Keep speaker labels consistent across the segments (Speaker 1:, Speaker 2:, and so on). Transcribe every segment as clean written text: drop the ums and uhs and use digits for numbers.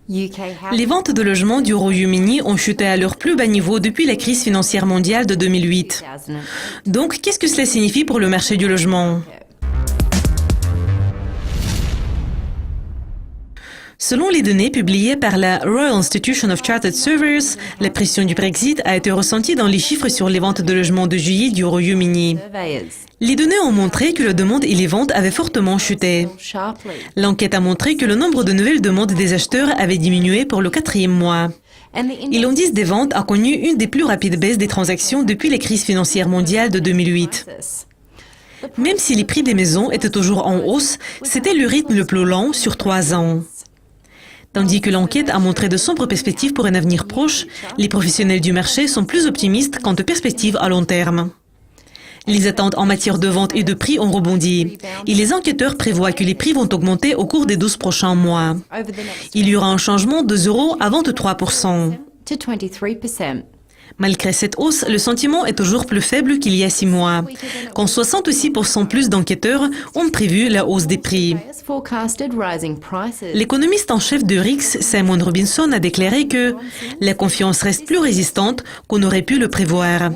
Speaker 1: Les ventes de logements du Royaume-Uni ont chuté à leur plus bas niveau depuis la crise financière mondiale de 2008. Donc, qu'est-ce que cela signifie pour le marché du logement? Selon les données publiées par la Royal Institution of Chartered Surveyors, la pression du Brexit a été ressentie dans les chiffres sur les ventes de logements de juillet du Royaume-Uni. Les données ont montré que la demande et les ventes avaient fortement chuté. L'enquête a montré que le nombre de nouvelles demandes des acheteurs avait diminué pour le 4e mois. Et l'indice des ventes a connu une des plus rapides baisses des transactions depuis la crise financière mondiale de 2008. Même si les prix des maisons étaient toujours en hausse, c'était le rythme le plus lent sur 3 ans. Tandis que l'enquête a montré de sombres perspectives pour un avenir proche, les professionnels du marché sont plus optimistes quant aux perspectives à long terme. Les attentes en matière de vente et de prix ont rebondi. Et les enquêteurs prévoient que les prix vont augmenter au cours des 12 prochains mois. Il y aura un changement de 0 à 23%. Malgré cette hausse, le sentiment est toujours plus faible qu'il y a 6 mois, quand 66% plus d'enquêteurs ont prévu la hausse des prix. L'économiste en chef de RIX, Simon Robinson, a déclaré que la confiance reste plus résistante qu'on aurait pu le prévoir.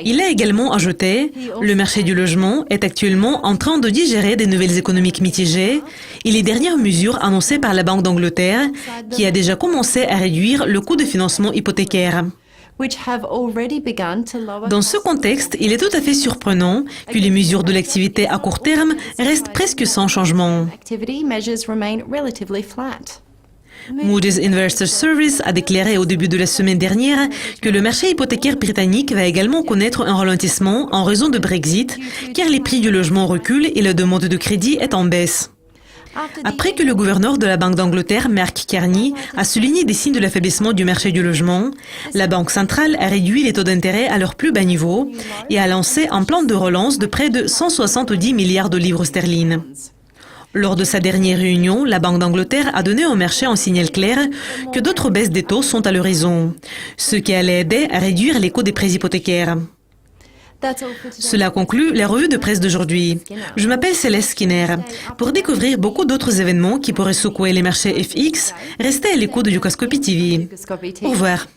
Speaker 1: Il a également ajouté « Le marché du logement est actuellement en train de digérer des nouvelles économiques mitigées et les dernières mesures annoncées par la Banque d'Angleterre, qui a déjà commencé à réduire le coût de financement hypothécaire. » Dans ce contexte, il est tout à fait surprenant que les mesures de l'activité à court terme restent presque sans changement. Moody's Investor Service a déclaré au début de la semaine dernière que le marché hypothécaire britannique va également connaître un ralentissement en raison de Brexit, car les prix du logement reculent et la demande de crédit est en baisse. Après que le gouverneur de la Banque d'Angleterre, Mark Carney, a souligné des signes de l'affaiblissement du marché du logement, la Banque centrale a réduit les taux d'intérêt à leur plus bas niveau et a lancé un plan de relance de près de 170 milliards de livres sterling. Lors de sa dernière réunion, la Banque d'Angleterre a donné au marché un signal clair que d'autres baisses des taux sont à l'horizon, ce qui allait aider à réduire les coûts des prêts hypothécaires. Cela conclut la revue de presse d'aujourd'hui. Je m'appelle Céleste Skinner. Pour découvrir beaucoup d'autres événements qui pourraient secouer les marchés FX, restez à l'écoute de Yucascopy TV. Au revoir.